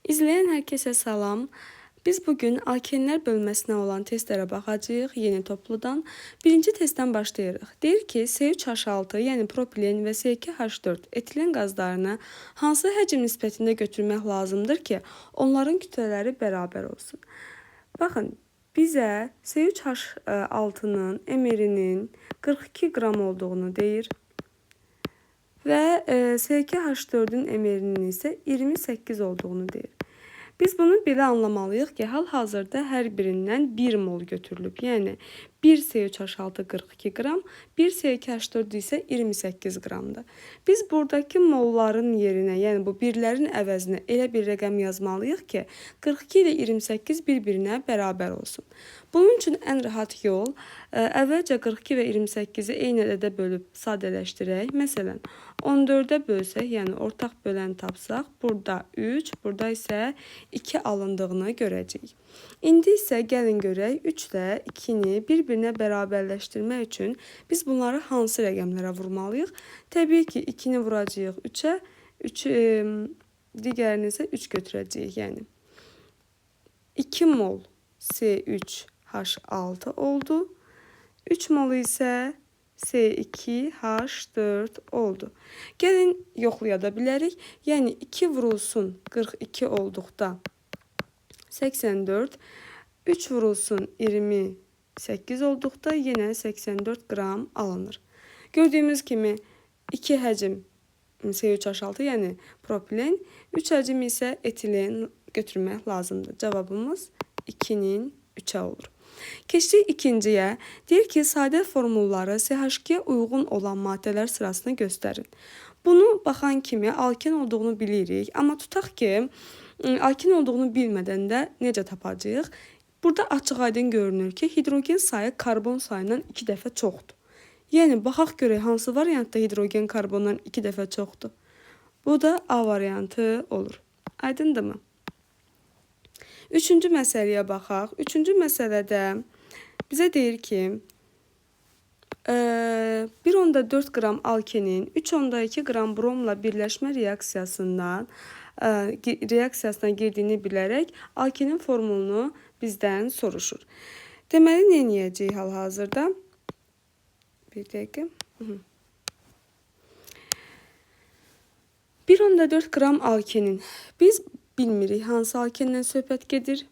İzleyen herkese salam. Biz bugün alkenlər bölməsinə olan testlərə baxacağıq yeni topludan. Birinci testdən başlayırıq. Deyir ki, S3H6, yəni propilen və S2H4 etilen qazlarını hansı həcm nisbətində götürmək lazımdır ki, onların kütlələri bərabər olsun? Baxın, bizə S3H6-nın emerinin 42 qram olduğunu deyir və S2H4-ün emerinin isə 28 olduğunu deyir. Biz bunu belə anlamalıyıq ki, hal-hazırda hər birindən 1 mol götürülüb. Yəni 1 S3H6 42 qram, 1 S2H4 isə 28 qramdır. Biz buradakı molların yerinə, yəni bu birlərin əvəzinə elə bir rəqəm yazmalıyıq ki, 42 ilə 28 bir-birinə bərabər olsun. Bunun üçün ən rahat yol əvvəlcə 42 və 28-i eyni ədədə bölüb sadələşdirək. Məsələn, 14-ə bölsək, yəni ortaq bölən tapsaq, burada 3, burada isə 2 alındığını görəcəyik. İndi isə gəlin görək 3 ilə 2-ni bir-birinə bərabərləşdirmək üçün biz bunları hansı rəqəmlərə vurmalıyıq? Təbii ki, 2-ni vuracağıq 3-ə, digərini isə 3 götürəcəyik. Yəni 2 mol S3H6 oldu. 3 mol isə S2H4 oldu. Gəlin yoxlaya da bilərik. Yəni 2 vurulsun 42 olduqda 84, 3 vurulsun 28 olduqda yenə 84 qram alınır. Gördüyümüz kimi 2 həcm S3H6, yəni propilen, 3 həcm isə etilen götürmək lazımdır. Cavabımız 2-nin 3-ə olur. Keçdik ikinciyə. Deyir ki, sadə formulları CH2-yə uyğun olan maddələr sırasını göstərin. Bunu baxan kimi alken olduğunu bilirik. Amma tutaq ki, alken olduğunu bilmədən də necə tapacağıq? Burada açıq-aydın görünür ki, hidrogen sayı karbon sayından 2 dəfə çoxdur. Yəni, baxaq görək hansı variantda hidrogen karbondan 2 dəfə çoxdur. Bu da A variantı olur. Aydındırmı? Üçüncü məsələyə baxaq. Üçüncü məsələdə bizə deyir ki, 1,4 qram alkenin 3,2 qram bromla birləşmə reaksiyasına girdiyini bilərək alkenin formulunu bizdən soruşur. Deməli, nə edəcəyik hal-hazırda? Bir dəqiqə. 1,4 qram alkenin biz bilmirik hansı alkendən söhbət gedir.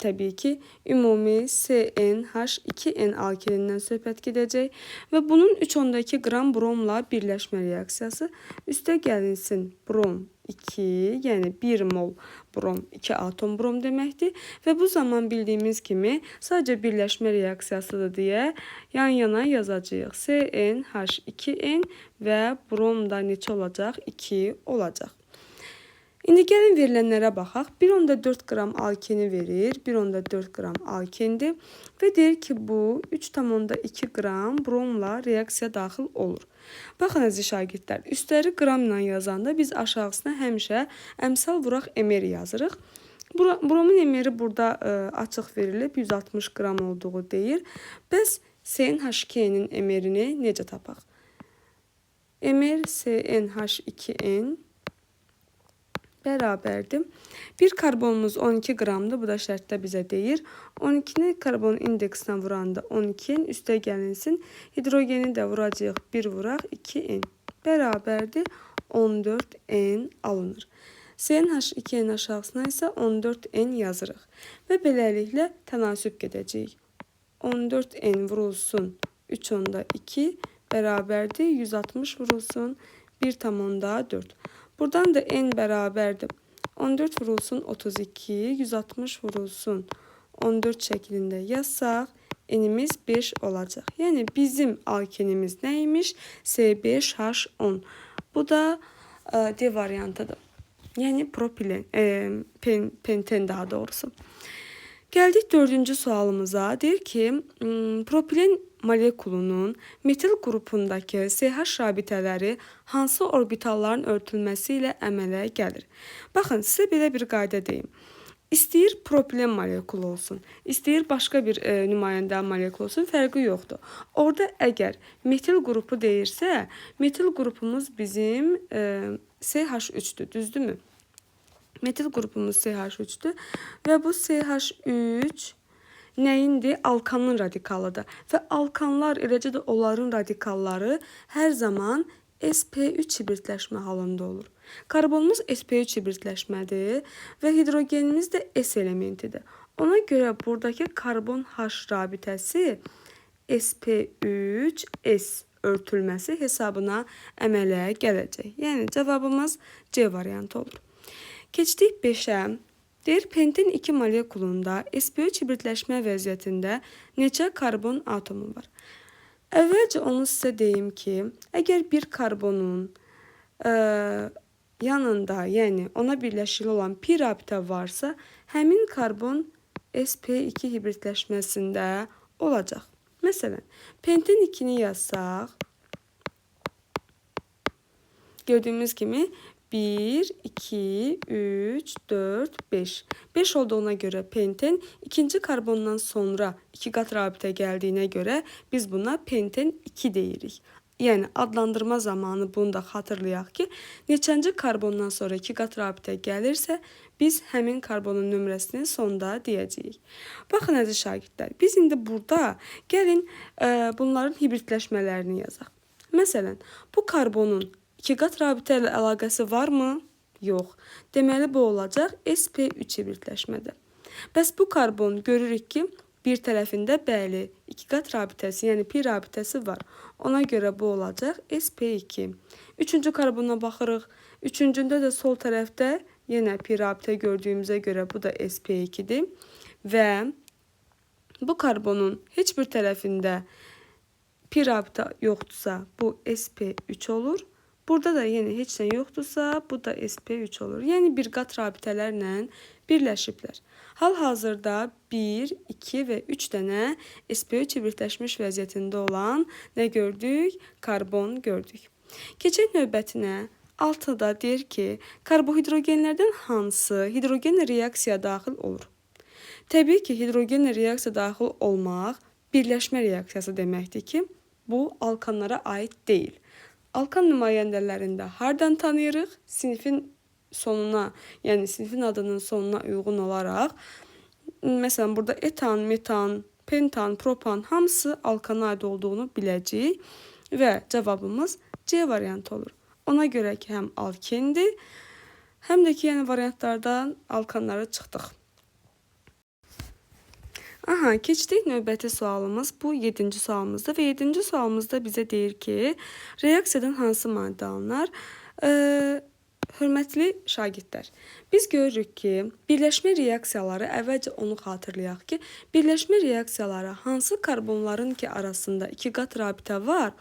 Təbii ki, ümumi CnH2n alkenindən söhbət gedəcək və bunun 3,2 qram bromla birləşmə reaksiyası üstə gəlinsin brom 2, yəni 1 mol brom 2 atom brom deməkdir və bu zaman bildiyimiz kimi sadəcə birləşmə reaksiyasıdır deyə yan-yana yazacağıq. CnH2n və brom da neçə olacaq? 2 olacaq. İndi gəlin verilənlərə baxaq. 1,4 qram alkeni verir. 1,4 qram alkendir. Və deyir ki, bu 3,2 qram bromla reaksiya daxil olur. Baxın əziz şagirdlər, üstləri qramla yazanda biz aşağısına həmişə əmsal vuraq emer yazırıq. Bromun emeri burada açıq verilib 160 qram olduğu deyir. Bəs CnH2n-in emerini necə tapaq? Emer CnH2n bərabərdir. Bir karbonumuz 12 qramdır. Bu da şərtdə bizə deyir. 12-ni karbon indeksinə vuranda 12n üstə gəlinsin. Hidrogeni də vuracaq. 1 vuraq 2n. Bərabərdir. 14n alınır. CnH2n aşağısına isə 14n yazırıq. Və beləliklə tənasüb gedəcəyik. 14n vurulsun 3,2 bərabərdir. 160 vurulsun 1,4. Buradan da n bərabərdir. 14 vurulsun 32, 160 vurulsun 14 şəklində yazsaq, n'imiz 5 olacaq. Yəni bizim alkenimiz nəymiş? C5H10. Bu da D variantıdır. Yəni propilen, penten daha doğrusu. Gəldik dördüncü sualımıza. Deyir ki, propilen molekulunun metil qrupundakı CH rabitələri hansı orbitalların örtülməsi ilə əmələ gəlir? Baxın, sizə belə bir qayda deyim. İstəyir propilen molekulu olsun, istəyir başqa bir nümayəndə molekul olsun, fərqi yoxdur. Orada əgər metil qrupu deyirsə, metil qrupumuz bizim CH3-dür, düzdürmü? Metil qrupumuz CH3-dür və bu CH3 nəyindir? Alkanın radikalıdır. Və alkanlar, eləcə də onların radikalları hər zaman sp3 hibridləşmə halında olur. Karbonumuz sp3 hibridləşmədir və hidrogenimiz də S elementidir. Ona görə buradakı karbon-H rabitəsi sp3s örtülməsi hesabına əmələ gələcək. Yəni cavabımız C variantı olur. Keçdik 5-ə. Deyir, pentin 2 molekulunda sp3 hibridləşmə vəziyyətində neçə karbon atomu var? Əvvəlcə onu sizə deyim ki, əgər bir karbonun yanında, yəni ona birləşili olan pi rabitə varsa, həmin karbon sp2 hibridləşməsində olacaq. Məsələn, pentin 2-ni yazsaq, gördüyümüz kimi 1, 2, 3, 4, 5. 5 olduğuna görə penten ikinci karbondan sonra 2 qat rabitə gəldiyinə görə biz buna penten 2 deyirik. Yəni adlandırma zamanı bunu da xatırlayaq ki, neçənci karbondan sonra 2 qat rabitə gəlirsə, biz həmin karbonun nömrəsini sonda deyəcəyik. Baxın əziz şagirdlər, biz indi burada gəlin bunların hibridləşmələrini yazaq. Məsələn, bu karbonun 2 qat rabitə ilə əlaqəsi varmı? Yox. Deməli, bu olacaq sp3 hibridləşmədə. Bəs bu karbon görürük ki, bir tərəfində bəli, 2 qat rabitəsi, yəni pi rabitəsi var. Ona görə bu olacaq sp2. Üçüncü karbona baxırıq. Üçüncündə də sol tərəfdə yenə pi rabitə gördüyümüzə görə bu da sp2-dir. Və bu karbonun heç bir tərəfində pi rabitə yoxdursa, bu sp3 olur. Burada da yenə heç nə yoxdursa, bu da sp3 olur. Yəni bir qat rabitələrlə birləşiblər. Hal-hazırda 1, 2 və 3 dənə sp3 hibridləşmiş vəziyyətində olan nə gördük? Karbon gördük. Keçək növbətinə. 6-da deyir ki, karbohidrogenlərdən hansı hidrogenlə reaksiya daxil olur? Təbii ki, hidrogenlə reaksiya daxil olmaq birləşmə reaksiyası deməkdir ki, bu alkanlara aid deyil. Alkan nümayəndələrində hardan tanıyırıq? Sinifin sonuna, yəni sinifin adının sonuna uyğun olaraq, məsələn, burada etan, metan, pentan, propan hamısı alkana aid olduğunu biləcəyik və cavabımız C variantı olur. Ona görə ki, həm alkendir, həm də ki, yəni variantlardan alkanları çıxdıq. Aha, keçdik növbəti sualımız. Bu 7-ci sualımızdır və 7-ci sualımızda bizə deyir ki, reaksiyadan hansı maddə alınır? Hörmətli şagirdlər, biz görürük ki, birləşmə reaksiyaları, əvvəlcə onu xatırlayaq ki, birləşmə reaksiyaları hansı karbonların ki arasında 2 qat rabitə var,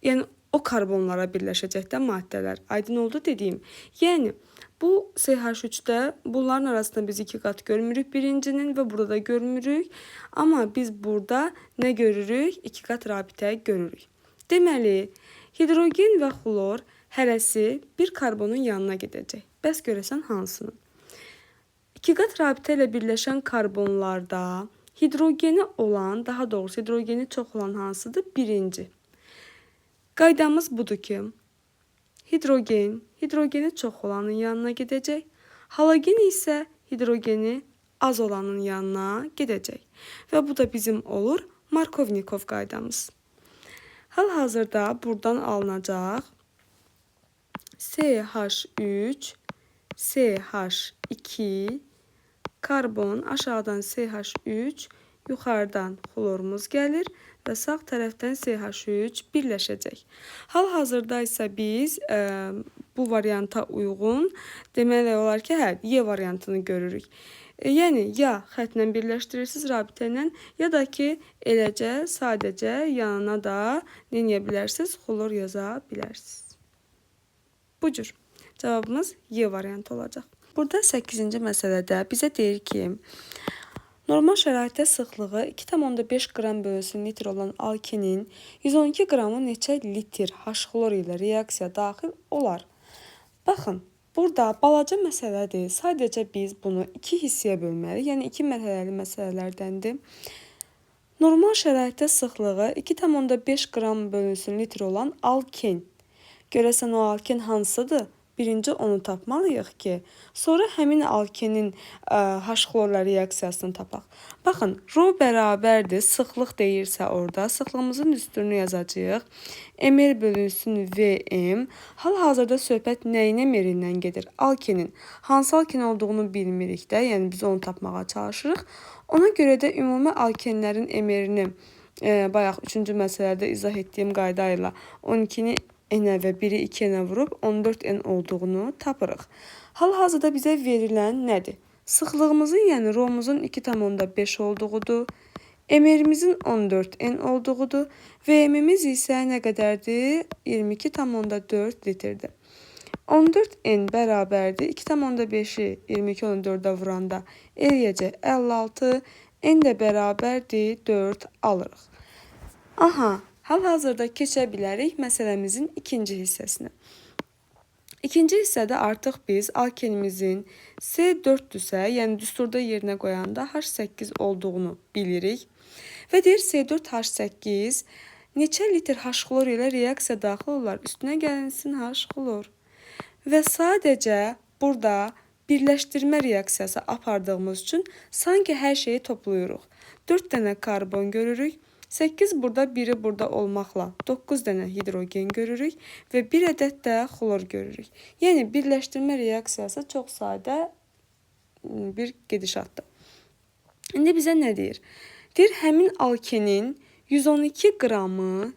yəni o karbonlara birləşəcək də maddələr. Aydın oldu dediyim. Yəni, bu CH3-də bunların arasında biz 2 qat görmürük birincinin və burada da görmürük. Amma biz burada nə görürük? 2 qat rabitə görürük. Deməli, hidrogen və xlor hərəsi bir karbonun yanına gedəcək. Bəs görəsən hansının? 2 qat rabitə ilə birləşən karbonlarda hidrogeni olan, daha doğrusu hidrogeni çox olan hansıdır? Birinci. Qaydamız budur ki, hidrogeni çox olanın yanına gedəcək. Halogen isə hidrogeni az olanın yanına gedəcək. Və bu da bizim olur Markovnikov qaydamız. Hal-hazırda buradan alınacaq CH3, CH2, karbon, aşağıdan CH3, yuxarıdan xlorumuz gəlir və sağ tərəfdən CH3 birləşəcək. Hal-hazırda isə biz bu varianta uyğun deməli olar ki, Y variantını görürük. Yəni, ya xətlə birləşdirirsiniz rabitə ilə, ya da ki, eləcə, sadəcə yanına da nə bilərsiniz? Xlor yaza bilərsiniz. Bu cür. Cavabımız Y variantı olacaq. Burada 8-ci məsələdə bizə deyir ki, normal şəraitdə sıxlığı 2,5 qram bölünsün litr olan alkenin 112 qramı neçə litr H-xlor ilə reaksiya daxil olar? Baxın, burada balaca məsələdir. Sadəcə biz bunu 2 hissəyə bölməliyik. Yəni 2 mərhələli məsələlərdəndir. Normal şəraitdə sıxlığı 2,5 qram bölünsün litr olan alken. Görəsən o alken hansıdır? birinci onu tapmalıyıq ki, sonra həmin alkenin H-xlorla reaksiyasını tapaq. Baxın, rho bərabərdir, sıxlıq deyirsə orada, sıxlığımızın üstünü yazacağıq. Ml bölünsün Vm. Hal-hazırda söhbət nəyin emerindən gedir? Alkenin. Hansı alken olduğunu bilmirik də, yəni biz onu tapmağa çalışırıq. Ona görə də ümumi alkenlərin emerini bayaq 3-cü məsələdə izah etdiyim qayda ilə 12-ni n-ə və 1-i 2-nə vurub 14n olduğunu tapırıq. Hal-hazırda bizə verilən nədir? Sıxlığımızın, yəni rhomuzun 2,5 olduğudur. Emerimizin 14n olduğudur. Vmimiz isə nə qədərdir? 22,4 litrdir. 14n bərabərdir. 2,5-i 22,4-ə vuranda eləyəcək 56. N də bərabərdir 4 alırıq. Aha, hal-hazırda keçə bilərik məsələmizin ikinci hissəsinə. İkinci hissədə artıq biz alkenimizin C4-dürsə, yəni düsturda yerinə qoyanda H8 olduğunu bilirik. Və deyir C4H8 neçə litr H-xlor ilə reaksiya daxil olar? Üstünə gəlinsin H-xlor. Və sadəcə burada birləşdirmə reaksiyası apardığımız üçün sanki hər şeyi toplayırıq. 4 dənə karbon görürük. 8 burada, 1-i burada olmaqla 9 dənə hidrogen görürük və 1 ədəd də xlor görürük. Yəni birləşdirmə reaksiyası çox sadə bir gedişatdır. İndi bizə nə deyir? Deyir, həmin alkenin 112 qramı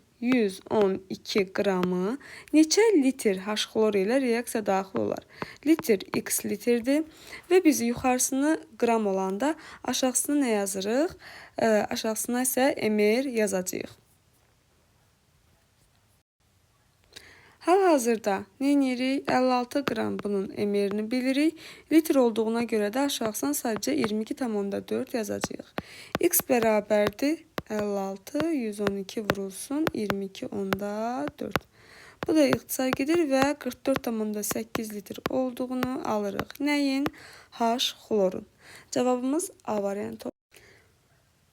neçə litr H-xlor ilə reaksiya daxil olar? Litr x litrdir və biz yuxarısını qram olanda aşağısını nə yazırıq? Aşağısına isə ml yazacağıq. Hal-hazırda nə edirik? 56 qram bunun ml-ni bilirik. Litr olduğuna görə də aşağısına sadəcə 22,4 yazacağıq. X bərabərdir 56, 112 vurulsun 22,4. Bu da ixtisar gedir və 44,8 litr olduğunu alırıq. Nəyin? H-xlorun. Cavabımız A variantı.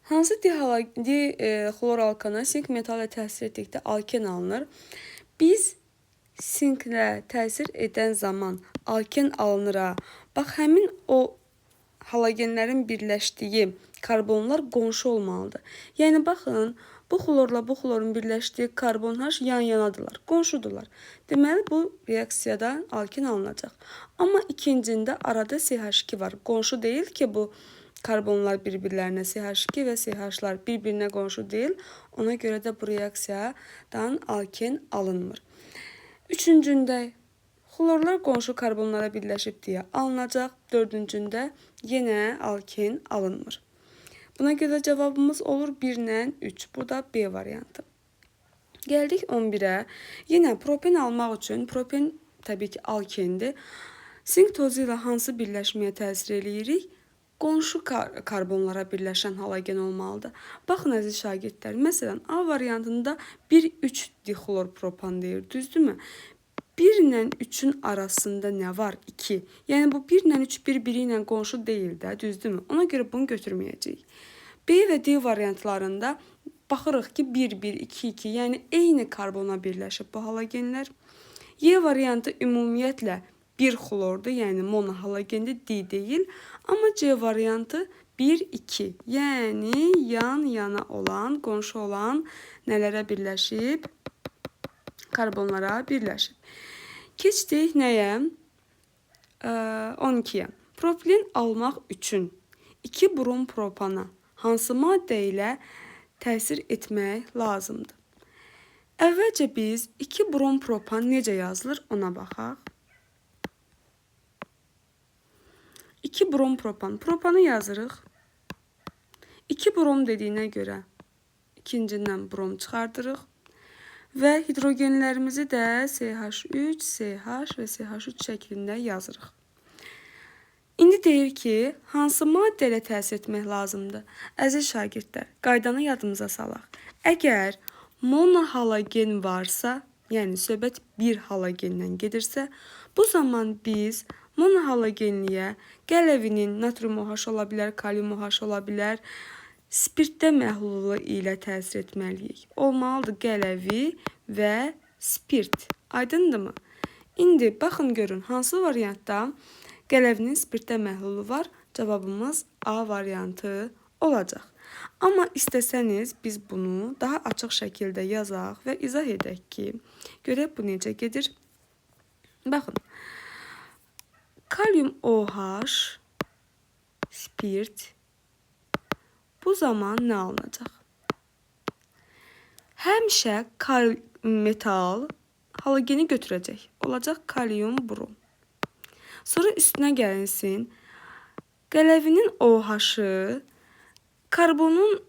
Hansı dixlor alkana sink metalı təsir etdikdə alken alınır? Biz sinklə təsir edən zaman alken alınır. Bax, həmin o halogenlərin birləşdiyi karbonlar qonşu olmalıdır. Yəni, baxın, bu xlorla bu xlorun birləşdiyi karbon H yan-yanadırlar, qonşudurlar. Deməli, bu reaksiyadan alken alınacaq. Amma ikincində arada CH2 var. Qonşu deyil ki, bu karbonlar bir-birlərinə, CH2 və CH-lar bir-birinə qonşu deyil. Ona görə də bu reaksiyadan alken alınmır. Üçüncündə xlorlar qonşu karbonlara birləşib deyə alınacaq. Dördüncündə yenə alken alınmır. Buna görə cavabımız olur 1 ilə 3. Bu da B variantı. Gəldik 11-ə. Yenə propen almaq üçün, propen təbii ki alkendir. Sink tozu ilə hansı birləşməyə təsir eləyirik? Qonşu karbonlara birləşən halogen olmalıdır. Baxın əziz şagirdlər, məsələn A variantında 1,3 dixlor propan deyir, düzdürmü? 1 ilə 3-ün arasında nə var? 2. Yəni bu 1 ilə 3 bir-biri ilə qonşu deyil də, düzdürmü? Ona görə bunu götürməyəcəyik. B və D variantlarında baxırıq ki 1-1, 2-2, yəni eyni karbona birləşib bu halogenlər. Y variantı ümumiyyətlə 1 xlordur, yəni monohalogendir, D deyil. Amma C variantı 1-2, yəni yan-yana olan, qonşu olan nələrə birləşib? Karbonlara birləşib. Keçdik nəyə? 12-yə. Propilen almaq üçün 2 brom propana hansı maddə ilə təsir etmək lazımdır? Əvvəlcə biz 2 brom propan necə yazılır ona baxaq. 2 brom propan. Propanı yazırıq. 2 brom dediyinə görə ikincindən brom çıxardırıq. Və hidrogenlərimizi də CH3, CH və CH3 şəklində yazırıq. İndi deyir ki, hansı maddə ilə təsir etmək lazımdır? Əziz şagirdlər, qaydanı yadımıza salaq. Əgər monohalogen varsa, yəni söhbət bir halogendən gedirsə, bu zaman biz monohalogenliyə qələvinin natrium OH ola bilər, kalium OH ola bilər, spirtdə məhlulu ilə təsir etməliyik. Olmalıdır qələvi və spirt. Aydındırmı? İndi baxın görün hansı variantda qələvinin spirtdə məhlulu var? Cavabımız A variantı olacaq. Amma istəsəniz biz bunu daha açıq şəkildə yazaq və izah edək ki, görək bu necə gedir. Baxın, kalium OH, spirt, bu zaman nə alınacaq? Həmişə metal halogeni götürəcək. Olacaq kalium brom. Sonra üstünə gəlinsin. Qələvinin OH-ı karbonun,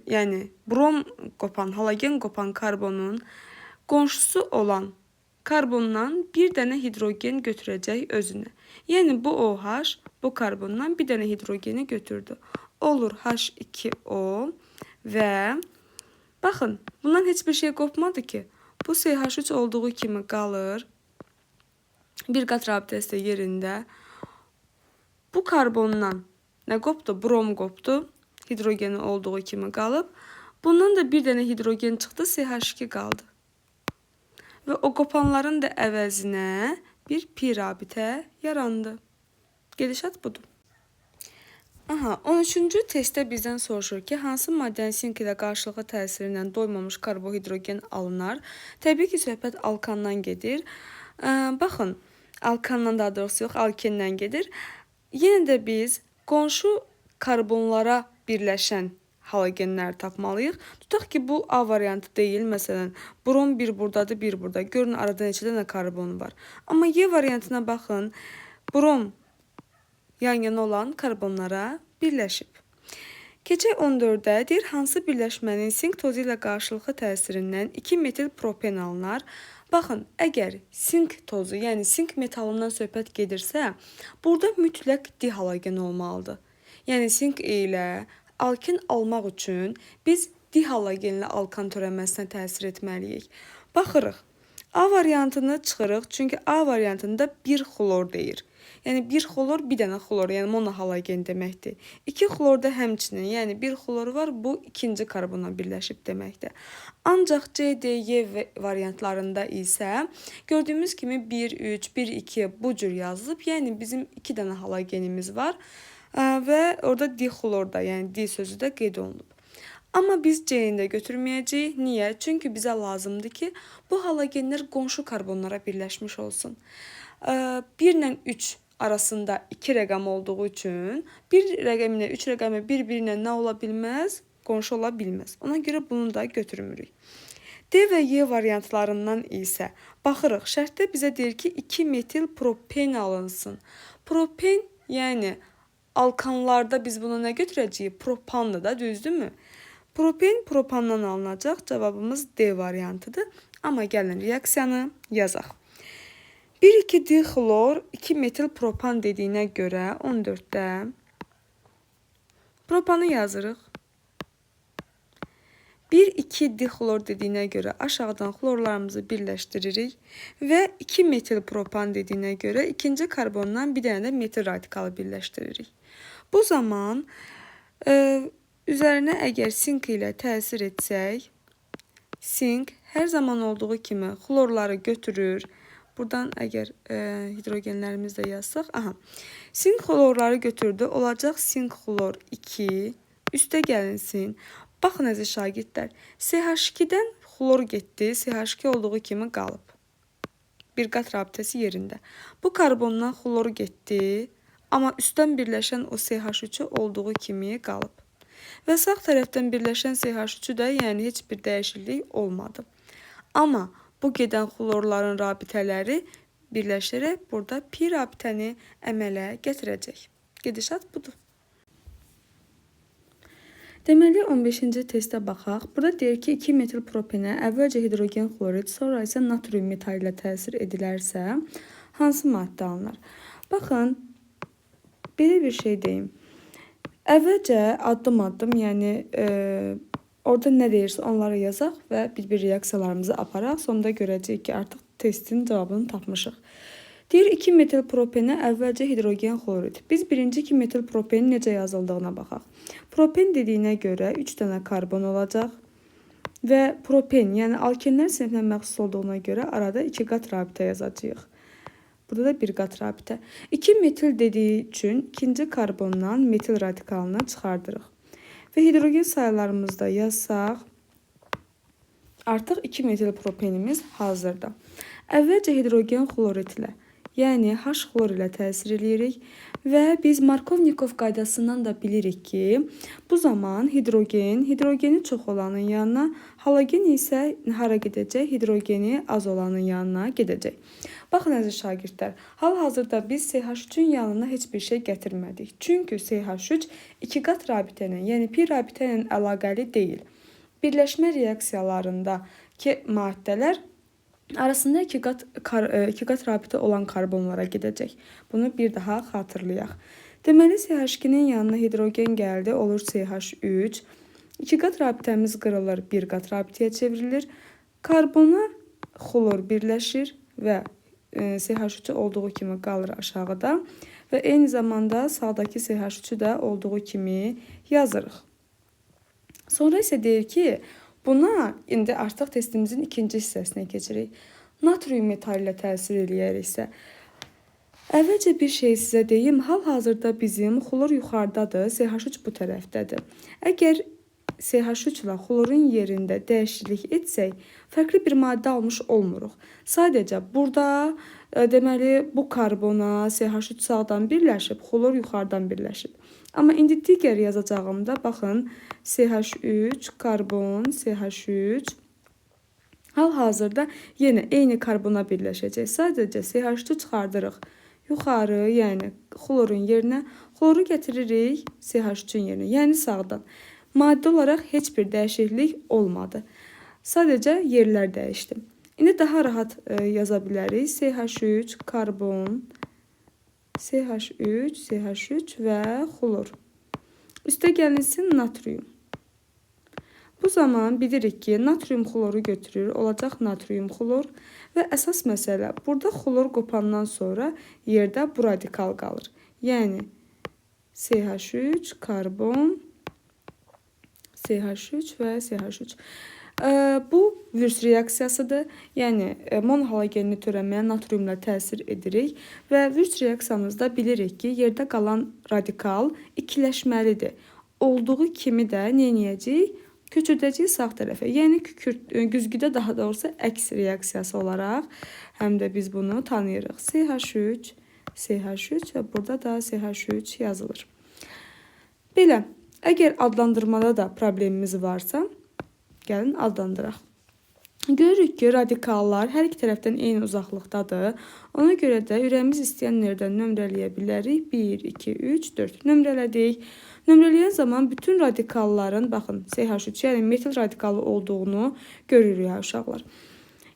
yəni brom qopan, halogen qopan karbonun qonşusu olan karbondan bir dənə hidrogen götürəcək özünə. Yəni bu OH bu karbondan bir dənə hidrogeni götürdü. Olur H2O və baxın, bundan heç bir şey qopmadı ki. Bu CH3 olduğu kimi qalır. Bir qat rabitəsi yerində. Bu karbondan nə qopdu? Brom qopdu. Hidrogeni olduğu kimi qalıb. Bundan da bir dənə hidrogen çıxdı, CH2 qaldı. Və o qopanların da əvəzinə bir pi rabitə yarandı. Gedişat budur. 13-cü testdə bizdən soruşur ki, hansı maddənin sink ilə qarşılıqlı təsirindən doymamış karbohidrogen alınar? Təbii ki, söhbət alkandan gedir. Baxın, alkandan daha doğrusu yox, alkendən gedir. Yenə də biz qonşu karbonlara birləşən halogenləri tapmalıyıq. Tutaq ki, bu A variantı deyil. Məsələn, brom bir buradadır, bir burada. Görün, arada neçə dənə karbon var. Amma Y variantına baxın, brom yan-yana olan karbonlara birləşib. Keçək 14-də deyir, hansı birləşmənin sink tozu ilə qarşılıqlı təsirindən 2 metil propen alınar? Baxın, əgər sink tozu, yəni sink metalından söhbət gedirsə, burada mütləq dihalogen olmalıdır. Yəni sink ilə alkin almaq üçün biz dihalogenli alkan törənməsinə təsir etməliyik. Baxırıq, A variantını çıxırıq, çünki A variantında bir xlor deyir. Yəni bir xlor, bir dənə xlor, yəni monohalogen deməkdir. 2 xlor da həmçinin, yəni bir xlor var, bu ikinci karbona birləşib deməkdir. Ancaq C, D, Y variantlarında isə gördüyümüz kimi 1, 3, 1, 2 bu cür yazılıb. Yəni bizim 2 dənə halogenimiz var və orada dixlor da, yəni di sözü də qeyd olunub. Amma biz C-ni də götürməyəcəyik. Niyə? Çünki bizə lazımdır ki, bu halogenlər qonşu karbonlara birləşmiş olsun. 1 ilə 3 arasında 2 rəqəm olduğu üçün 1 rəqəm ilə 3 rəqəmi bir-birinə nə ola bilməz? Qonşu ola bilməz. Ona görə bunu da götürmürük. D və Y variantlarından isə baxırıq. Şərtdə bizə deyir ki, 2 metil propen alınsın. Propen, yəni alkanlarda biz buna nə götürəcəyik? Propandır da, düzdürmü? Propen propandan alınacaq. Cavabımız D variantıdır. Amma gəlin reaksiyanı yazaq. 1,2-dixlor 2 metil propan dediyinə görə 14-də propanı yazırıq. 1,2-dixlor dediyinə görə aşağıdan xlorlarımızı birləşdiririk və 2 metil propan dediyinə görə ikinci karbondan bir dənə də metil radikalı birləşdiririk. Bu zaman üzərinə əgər sink ilə təsir etsək, sink hər zaman olduğu kimi xlorları götürür. Buradan əgər hidrogenlərimizi də yazsaq, sink xlorları götürdü, olacaq sink xlor 2, üstə gəlinsin. Baxın əziz şagirdlər, CH2-dən xlor getdi, CH2 olduğu kimi qalıb. Bir qat rabitəsi yerində. Bu karbondan xlor getdi, amma üstdən birləşən o CH3 olduğu kimi qalıb. Və sağ tərəfdən birləşən CH3 də, yəni heç bir dəyişiklik olmadı. Amma bu gedən xlorların rabitələri birləşərək burada pi rabitəni əmələ gətirəcək. Gedişat budur. Deməli, 15-ci testə baxaq. Burada deyir ki, 2 metil propenə əvvəlcə hidrogen xlorid, sonra isə natrium metal ilə təsir edilərsə, hansı maddə alınır? Baxın, belə bir şey deyim. Əvvəlcə addım-addım, yəni orada nə deyirsə onları yazaq və bir-bir reaksiyalarımızı aparaq. Sonunda görəcəyik ki, artıq testin cavabını tapmışıq. Deyir 2 metil propenə əvvəlcə hidrogen xlorid. Biz birinci 2 metil propenin necə yazıldığına baxaq. Propen dediyinə görə 3 dənə karbon olacaq və propen, yəni alkenlər sinfinə məxsus olduğuna görə arada 2 qat rabitə yazacağıq. Burada da bir qat rabitə. 2 metil dediyi üçün ikinci karbondan metil radikalını çıxardırıq. Və hidrogen sayılarımızda yazsaq, artıq 2 metil propenimiz hazırdır. Əvvəlcə hidrogen xloridlə, yəni H-xlor ilə təsir edirik və biz Markovnikov qaydasından da bilirik ki, bu zaman hidrogeni çox olanın yanına, halogen isə hara gedəcək? Hidrogeni az olanın yanına gedəcək. Baxın əziz şagirdlər, hal-hazırda biz CH3-ün yanına heç bir şey gətirmədik. Çünki CH3 iki qat rabitə ilə, yəni pi rabitə ilə əlaqəli deyil. Birləşmə reaksiyalarındakı maddələr arasında iki qat rabitə olan karbonlara gedəcək. Bunu bir daha xatırlayaq. Deməli, CH2-nin yanına hidrogen gəldi, olur CH3. 2 qat rabitəmiz qırılır, bir qat rabitəyə çevrilir. Karbona xlor birləşir və CH3 olduğu kimi qalır aşağıda və eyni zamanda sağdakı CH3 də olduğu kimi yazırıq. Sonra isə deyir ki, buna indi artıq testimizin ikinci hissəsinə keçirik. Natrium metali ilə təsir eləyəriksə, əvvəlcə bir şey sizə deyim, hal-hazırda bizim xlor yuxarıdadır, CH3 bu tərəfdədir. Əgər CH3 ilə xlorun yerində dəyişiklik etsək, fərqli bir maddə almış olmuruq. Sadəcə burada deməli bu karbona CH3 sağdan birləşib, xlor yuxarıdan birləşib. Amma indi digər yazacağımda baxın, CH3, karbon, CH3 hal-hazırda yenə eyni karbona birləşəcək. Sadəcə CH3 çıxardırıq yuxarı, yəni xlorun yerinə, xloru gətiririk CH3-ün yerinə, yəni sağdan. Maddə olaraq heç bir dəyişiklik olmadı. Sadəcə yerlər dəyişdi. İndi daha rahat yaza bilərik. CH3, karbon, CH3, CH3 və xlor. Üstə gəlinsin natrium. Bu zaman bilirik ki, natrium xloru götürür, olacaq natrium xlor və əsas məsələ, burada xlor qopandan sonra yerdə bu radikal qalır. Yəni CH3, karbon, CH3 və CH3. Bu Würz reaksiyasıdır. Yəni monohalogenli törəməyə natriumla təsir edirik və Würz reaksiyamızda bilirik ki, yerdə qalan radikal ikiləşməlidir. Olduğu kimi də nə edəcəyik? Köçürdəcəyik sağ tərəfə. Yəni güzgüdə daha doğrusu əks reaksiyası olaraq həm də biz bunu tanıyırıq. CH3, CH3 və burada da CH3 yazılır. Belə. Əgər adlandırmada da problemimiz varsa, gəlin adlandıraq. Görürük ki, radikallar hər iki tərəfdən eyni uzaqlıqdadır. Ona görə də ürəyimiz istəyən yerdən nömrələyə bilərik. 1, 2, 3, 4 nömrələdik. Nömrələyən zaman bütün radikalların, baxın, CH3, yəni metil radikalı olduğunu görürük uşaqlar.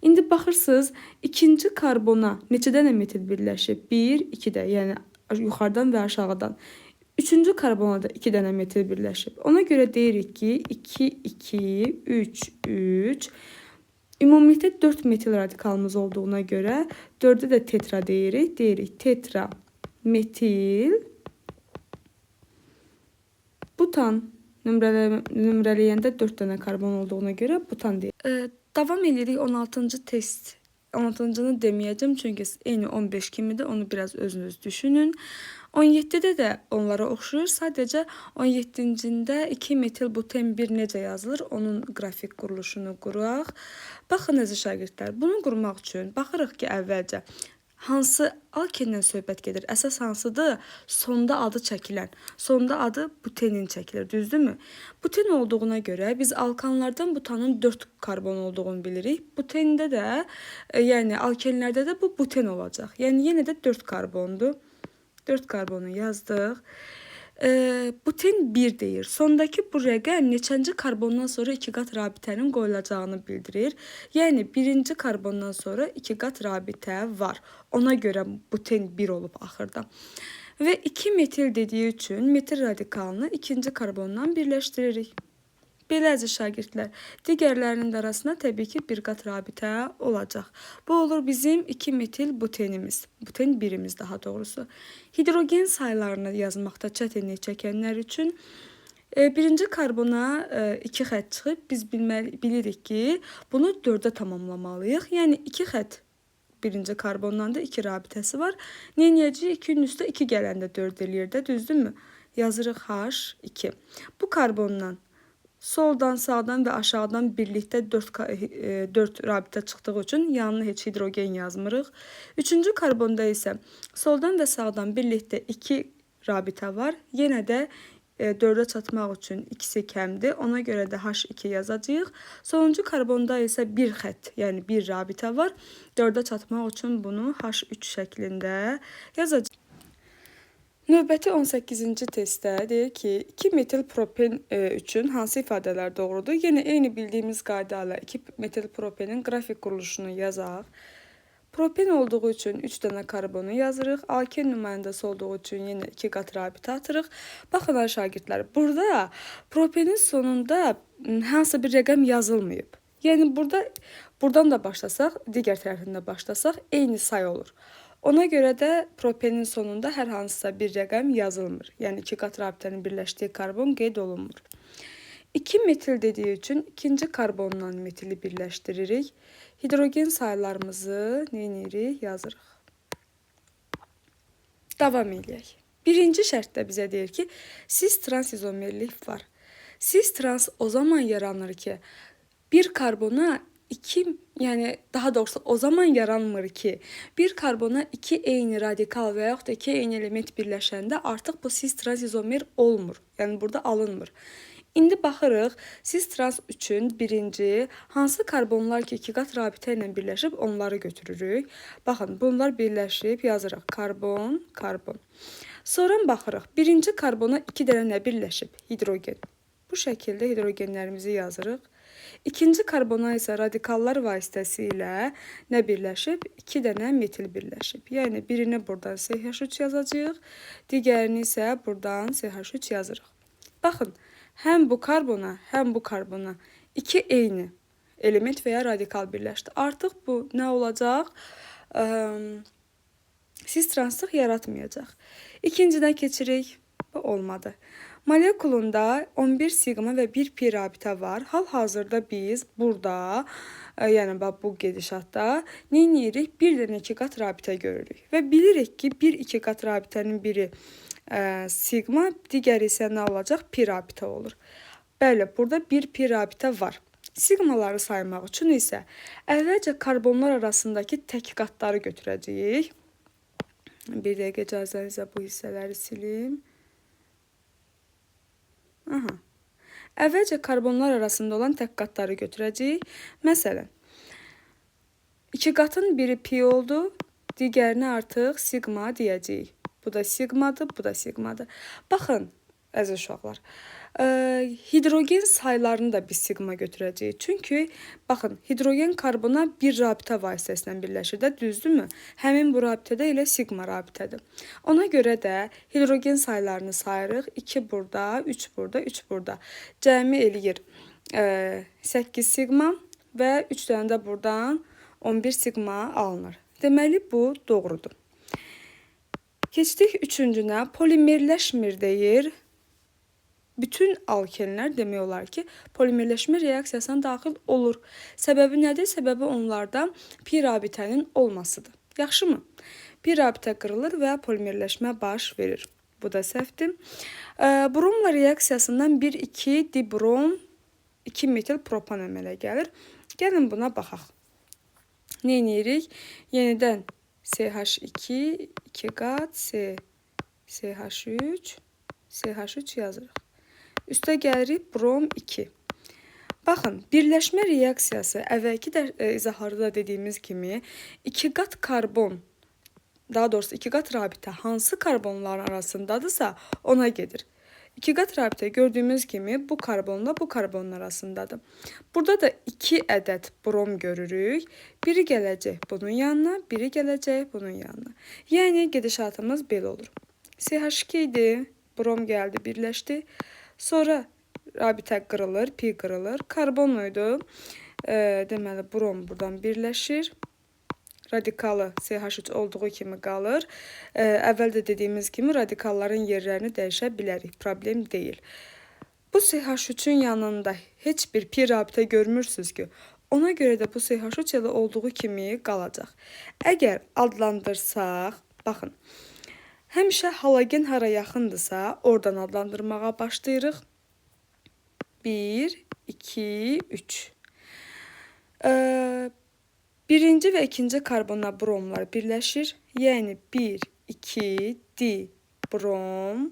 İndi baxırsınız, ikinci karbona neçə dənə metil birləşib? 1, 2 də, yəni yuxarıdan və aşağıdan. Üçüncü karbona da 2 dənə metil birləşib. Ona görə deyirik ki, 2, 2, 3, 3. Ümumilikdə 4 metil radikalımız olduğuna görə 4-ü də tetra deyirik. Deyirik tetra metil. Butan nömrələyəndə 4 dənə karbon olduğuna görə butan deyirik. Davam edirik 16-cı test. 16-cını deməyəcəm, çünki eyni 15 kimidir. Onu biraz özünüz düşünün. 17-də də onlara oxşuyur. Sadəcə 17-cində 2 metil buten 1 necə yazılır? Onun qrafik quruluşunu quraq. Baxın əziz şagirdlər, bunu qurmaq üçün baxırıq ki, əvvəlcə hansı alkendən söhbət gedir? Əsas hansıdır? Sonda adı çəkilən. Sonda adı butenin çəkilir, düzdürmü? Buten olduğuna görə biz alkanlardan butanın 4 karbon olduğunu bilirik. Butende də, yəni alkenlərdə də bu buten olacaq. Yəni yenə də 4 karbondur. 4 karbonu yazdıq. Buten 1 deyir. Sondakı bu rəqəm neçənci karbondan sonra 2 qat rabitənin qoyulacağını bildirir. Yəni birinci karbondan sonra 2 qat rabitə var. Ona görə buten 1 olub axırda. Və 2 metil dediyi üçün metil radikalını ikinci karbondan birləşdiririk. Belə əziz şagirdlər, digərlərinin də arasında təbii ki, bir qat rabitə olacaq. Bu olur bizim 2 metil butenimiz. Buten 1-imiz daha doğrusu. Hidrogen sayılarını yazmaqda çətinlik çəkənlər üçün birinci karbona 2 xət çıxıb biz bilirik ki, bunu 4-ə tamamlamalıyıq. Yəni 2 xət birinci karbondan da 2 rabitəsi var. Neynəyəcəyik? 2-nin üstə 2 gələndə 4 eləyir də, düzdürmü? Yazırıq H2. Bu karbondan soldan, sağdan və aşağıdan birlikdə 4 rabitə çıxdığı üçün yanına heç hidrogen yazmırıq. Üçüncü karbonda isə soldan və sağdan birlikdə 2 rabitə var. Yenə də 4-ə çatmaq üçün ikisi kəmdir. Ona görə də H2 yazacağıq. Sonuncu karbonda isə bir xətt, yəni bir rabitə var. 4-ə çatmaq üçün bunu H3 şəklində yazacağıq. Növbəti 18-ci testdə deyir ki, 2 metil propen üçün hansı ifadələr doğrudur? Yenə eyni bildiyimiz qayda ilə 2 metil propenin qrafik quruluşunu yazaq. Propen olduğu üçün 3 dənə karbonu yazırıq. Alken nümayəndəsi olduğu üçün yenə 2 qat rabitə atırıq. Baxın şagirdlər, burada propenin sonunda hansı bir rəqəm yazılmayıb. Yəni buradan da başlasaq, digər tərəfindən başlasaq eyni say olur. Ona görə də propenin sonunda hər hansısa bir rəqəm yazılmır. Yəni 2 qat rabitənin birləşdiyi karbon qeyd olunmur. 2 metil dediyi üçün ikinci karbonla metili birləşdiririk. Hidrogen sayılarımızı neyinirik? Yazırıq. Davam edək. Birinci şərtdə bizə deyir ki, cis-trans izomerlik var. Cis-trans o zaman yaranır ki, bir karbona yəni daha doğrusu o zaman yaranmır ki, bir karbona 2 eyni radikal və yaxud da 2 eyni element birləşəndə artıq bu cis-trans izomer olmur. Yəni burada alınmır. İndi baxırıq, cis-trans üçün birinci hansı karbonlar ki 2 qat rabitə ilə birləşib onları götürürük. Baxın, bunlar birləşib yazırıq karbon, karbon. Sonra baxırıq, birinci karbona 2 dənə nə birləşib? Hidrogen. Bu şəkildə hidrogenlərimizi yazırıq. İkinci karbona isə radikallar vasitəsilə nə birləşib? 2 dənə metil birləşib. Yəni birini buradan CH3 yazacağıq, digərini isə buradan CH3 yazırıq. Baxın, həm bu karbona, həm bu karbona 2 eyni element və ya radikal birləşdi. Artıq bu nə olacaq? Cis-translıq yaratmayacaq. İkincidən keçirik. Bu olmadı. Molekulunda 11 sigma və 1 pi rabitə var. Hal-hazırda biz burada, yəni bu gedişatda neyinirik? Bir dənə 2 qat rabitə görürük. Və bilirik ki, 1-2 qat rabitənin biri sigma, digəri isə nə olacaq? Pi rabitə olur. Bəli, burada 1 pi rabitə var. Sigmaları saymaq üçün isə əvvəlcə karbonlar arasındakı tək qatları götürəcəyik. Bir dəqiqə icazənizlə bu hissələri silim. Əvvəlcə karbonlar arasında olan tək qatları götürəcəyik. Məsələn, 2 qatın biri pi oldu, digərinə artıq sigma deyəcəyik. Bu da sigmadır, bu da sigmadır. Baxın, əziz uşaqlar, hidrogen sayılarını da biz sigma götürəcəyik. Çünki, baxın, hidrogen karbona bir rabitə vasitəsilə birləşir də, düzdürmü? Həmin bu rabitədə elə sigma rabitədir. Ona görə də hidrogen sayılarını sayırıq. 2 burada, 3 burada, 3 burada. Cəmi eləyir 8 sigma və 3 dənə də buradan 11 sigma alınır. Deməli, bu doğrudur. Keçdik üçüncünə. Polimerləşmir deyir. Bütün alkenlər demək olar ki, polimerləşmə reaksiyasına daxil olur. Səbəbi nədir? Səbəbi onlarda pi rabitənin olmasıdır. Yaxşımı? Pi rabitə qırılır və polimerləşmə baş verir. Bu da səhvdir. Bromla reaksiyasından 1-2 dibrom 2 metil propan əmələ gəlir. Gəlin buna baxaq. Neyinirik? Yenidən CH2, 2 qat, CH3, CH3 yazırıq. Üstə gəlirik brom 2. Baxın, birləşmə reaksiyası əvvəlki izahlarda dediyimiz kimi 2 qat karbon, daha doğrusu 2 qat rabitə hansı karbonların arasındadırsa ona gedir. 2 qat rabitə gördüyümüz kimi bu karbonla bu karbonun arasındadır. Burada da 2 ədəd brom görürük. Biri gələcək bunun yanına, biri gələcək bunun yanına. Yəni gedişatımız belə olur. CH2 idi, brom gəldi, birləşdi. Sonra rabitə qırılır, pi qırılır. Karbon idi. Deməli, brom buradan birləşir. Radikalı CH3 olduğu kimi qalır. Əvvəldə dediyimiz kimi radikalların yerlərini dəyişə bilərik. Problem deyil. Bu CH3-ün yanında heç bir pi rabitə görmürsünüz ki, Ona görə də bu CH3 elə olduğu kimi qalacaq. Əgər adlandırsaq, baxın, həmişə halogen hara yaxındırsa, oradan adlandırmağa başlayırıq. 1, 2, 3. Birinci və ikinci karbonla bromlar birləşir. Yəni 1, 2, di-brom.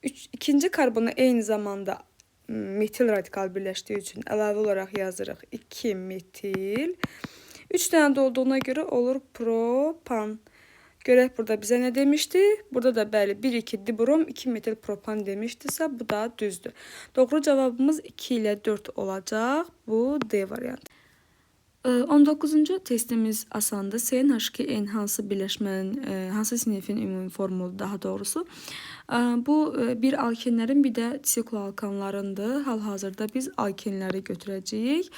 İkinci karbona eyni zamanda metil radikal birləşdiyi üçün əlavə olaraq yazırıq 2 metil. 3 dənə də olduğuna görə olur propan. Görək burada bizə nə demişdi? Burada da bəli 1,2 dibrom 2 metil propan demişdisə, bu da düzdür. Doğru cavabımız 2 ilə 4 olacaq. Bu D variantı. 19-cu testimiz asandır. CnH2n hansı birləşmənin, hansı sinifin ümumi formulu daha doğrusu. Bu bir alkenlərin bir də sikloalkanlarındır. Hal-hazırda biz alkenləri götürəcəyik.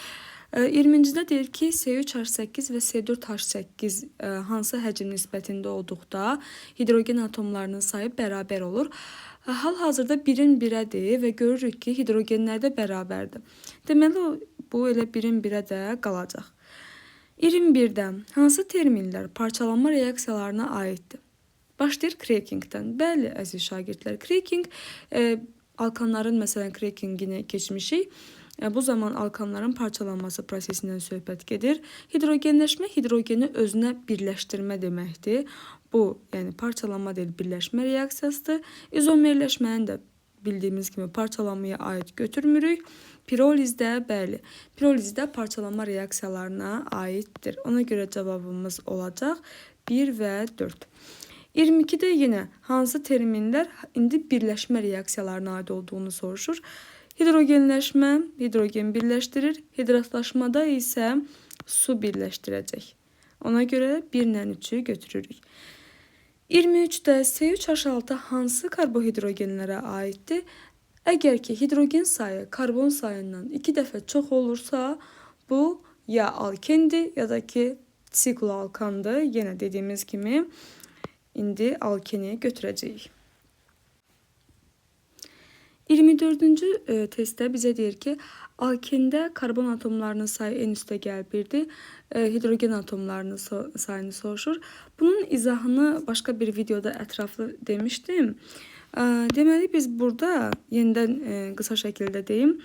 20-cidə deyir ki, C3H8 və C4H8 hansı həcm nisbətində olduqda hidrogen atomlarının sayı bərabər olur. Hal-hazırda 1-in 1-ədir və görürük ki, hidrogenlər də bərabərdir. Deməli, bu elə 1-in 1-ə də qalacaq. 21-də hansı terminlər parçalanma reaksiyalarına aiddir? Başlayır crackingdən. Bəli, əziz şagirdlər, cracking alkanların məsələn crackingini keçmişik. Bu zaman alkanların parçalanması prosesindən söhbət gedir. Hidrogenləşmə hidrogeni özünə birləşdirmə deməkdir. Bu, yəni parçalanma deyil, birləşmə reaksiyasıdır. İzomerləşmənin də bildiyimiz kimi parçalanmaya aid götürmürük. Pirolizdə, bəli, pirolizdə parçalanma reaksiyalarına aiddir. Ona görə cavabımız olacaq 1 və 4. 22-də yenə hansı terminlər indi birləşmə reaksiyalarına aid olduğunu soruşur. Hidrogenləşmə, hidrogen birləşdirir. Hidratlaşmada isə su birləşdirəcək. Ona görə 1 ilə 3-ü götürürük. 23-də C3H6 hansı karbohidrogenlərə aiddir? Əgər ki, hidrogen sayı karbon sayından 2 dəfə çox olursa, bu ya alkendir, ya da ki, sikloalkandır. Yenə dediyimiz kimi, indi alkeni götürəcəyik. 24-cü testdə bizə deyir ki, alkində karbon atomlarının sayı en üstə gəl 1-dir. Hidrogen atomlarının sayını soruşur. Bunun izahını başqa bir videoda ətraflı demişdim. Deməli, biz burada yenidən qısa şəkildə deyim,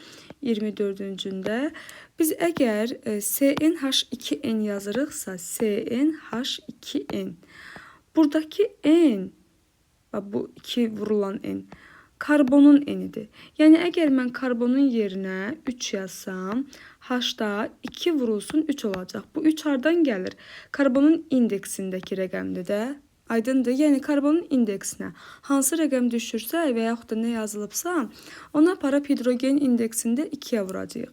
24-cündə biz əgər CnH2n yazırıqsa, CnH2n, buradakı n, bu 2 vurulan n, karbonun enidir. Yəni, əgər mən karbonun yerinə 3 yazsam, H-da 2 vurulsun 3 olacaq. Bu 3 hardan gəlir? Karbonun indeksindəki rəqəmdir də. Aydındır. Yəni, karbonun indeksinə hansı rəqəm düşürsə və yaxud da nə yazılıbsa, ona aparıb hidrogen indeksində 2-yə vuracaq.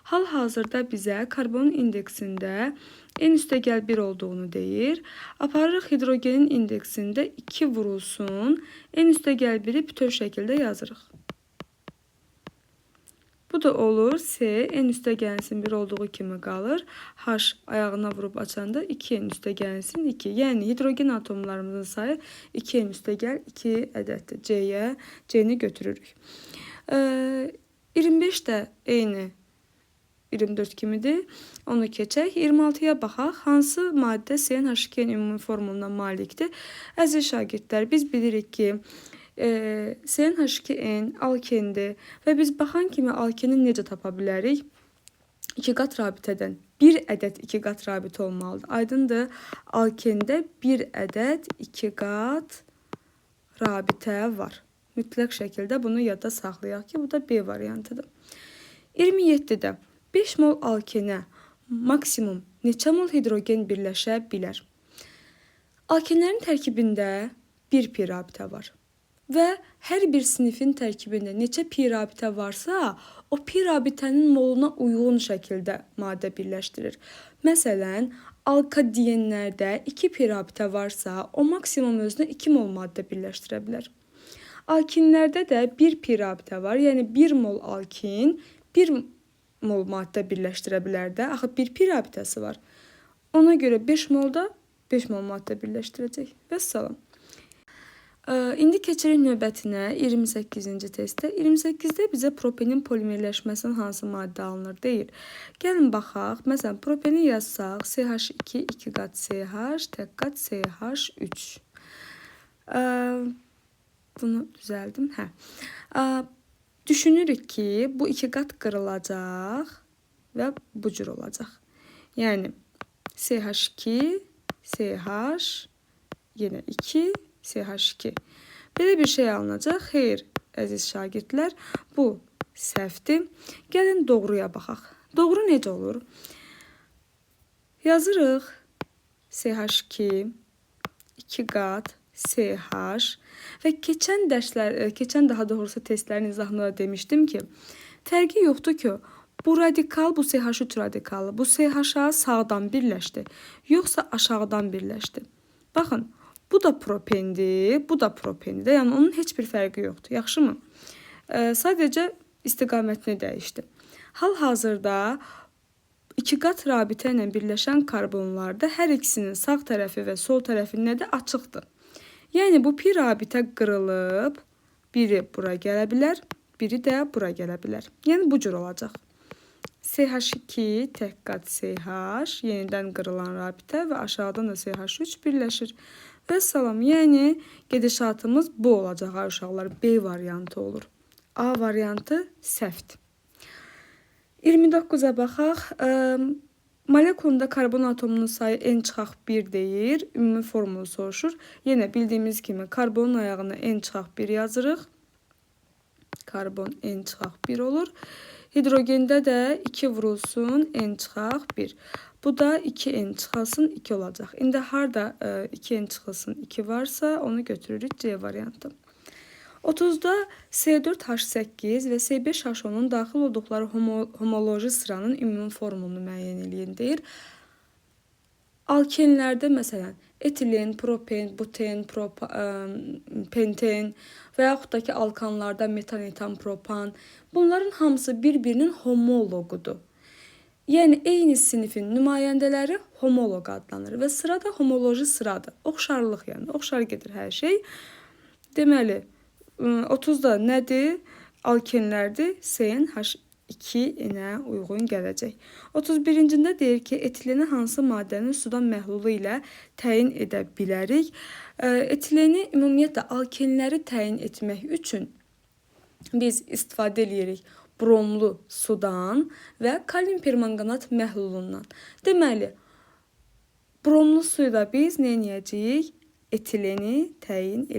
Hal-hazırda bizə karbonun indeksində en üstə gəl 1 olduğunu deyir. Aparırıq hidrogenin indeksində 2 vurulsun. En üstə gəl 1-i bütöv şəkildə yazırıq. Bu da olur. C en üstə gəlsin 1 olduğu kimi qalır. H ayağına vurub açanda 2 en üstə gəlsin 2. Yəni hidrogen atomlarımızın sayı 2 en üstə gəl 2 ədəddir. C-ni götürürük. 25 də eyni 24 kimidir. Onu keçək. 26-ya baxaq. Hansı maddə CnH2n ümumi formuluna malikdir? Əziz şagirdlər, biz bilirik ki, CnH2n alkendir və biz baxan kimi alkeni necə tapa bilərik? 2 qat rabitədən 1 ədəd 2 qat rabitə olmalıdır. Aydındır, alkende 1 ədəd 2 qat rabitə var. Mütləq şəkildə bunu yadda saxlayaq ki, bu da B variantıdır. 27-də 5 mol alkenə maksimum neçə mol hidrogen birləşə bilər? Alkenlərin tərkibində bir pi rabitə var və hər bir sinifin tərkibində neçə pi rabitə varsa, o pi rabitənin moluna uyğun şəkildə maddə birləşdirir. Məsələn, alkadiyenlərdə 2 pi rabitə varsa, o maksimum özünə 2 mol maddə birləşdirə bilər. Alkinlərdə də 1 pi rabitə var, yəni 1 mol alkin 1 mol maddə birləşdirə bilər də. Axı 1 pi rabitəsi var. Ona görə 5 molda 5 mol maddə birləşdirəcək. Vəssalam. İndi keçirik növbətinə 28-ci testdə. 28-də bizə propenin polimerləşməsinin hansı maddə alınır deyir. Gəlin baxaq. Məsələn, propeni yazsaq, CH2 2 qat CH, tək qat CH3. Bunu düzəldim. Düşünürük ki, bu 2 qat qırılacaq və bu cür olacaq. Yəni CH2, CH, yenə 2, CH2. Belə bir şey alınacaq. Xeyr, əziz şagirdlər, bu səhvdir. Gəlin doğruya baxaq. Doğru necə olur? Yazırıq CH2, 2 qat, CH və keçən daha doğrusu testlərin izahında demişdim ki, fərqi yoxdur ki, bu radikal, bu CH3 radikalı, bu CH-a sağdan birləşdi, yoxsa aşağıdan birləşdi. Baxın, bu da propendir, bu da propendir. Yəni onun heç bir fərqi yoxdur. Yaxşımı? Sadəcə istiqamətini dəyişdi. Hal-hazırda 2 qat rabitə ilə birləşən karbonlarda hər ikisinin sağ tərəfi və sol tərəfində də açıqdır. Yəni bu pi rabitə qırılıb, biri bura gələ bilər, biri də bura gələ bilər. Yəni bu cür olacaq. CH2 tək qat CH, yenidən qırılan rabitə və aşağıdan da CH3 birləşir. Və salam, yəni gedişatımız bu olacaq uşaqlar. B variantı olur. A variantı səhvdir. 29-a baxaq. Molekulunda karbon atomunun sayı n-1 deyir. Ümumi formulu soruşur. Yenə bildiyimiz kimi karbonun ayağına n-1 yazırıq. Karbon n-1 olur. Hidrogende də 2 vurulsun n-1. Bu da 2n çıxılsın 2 olacaq. İndi harda 2n çıxılsın 2 varsa onu götürürük C variantı. 30-da C4H8 və C5H10-un daxil olduqları homoloji sıranın ümumi formulunu müəyyən eləyin deyir. Alkenlərdə məsələn etilen, propen, buten, penten və yaxud da ki alkanlarda metan, etan, propan. Bunların hamısı bir-birinin homologudur. Yəni eyni sinifin nümayəndələri homoloq adlanır və sırada homoloji sıradır. Oxşarlıq yəni, oxşar gedir hər şey. Deməli, 30-da nədir? Alkenlərdir. CnH2-nə uyğun gələcək. 31-cində deyir ki, etileni hansı maddənin sudan məhlulu ilə təyin edə bilərik? Etileni ümumiyyətlə alkenləri təyin etmək üçün biz istifadə edirik bromlu sudan və kalium permanganat məhlulundan. Deməli, bromlu suyu da biz nə edəcəyik? Etileni təyin edəcəyik.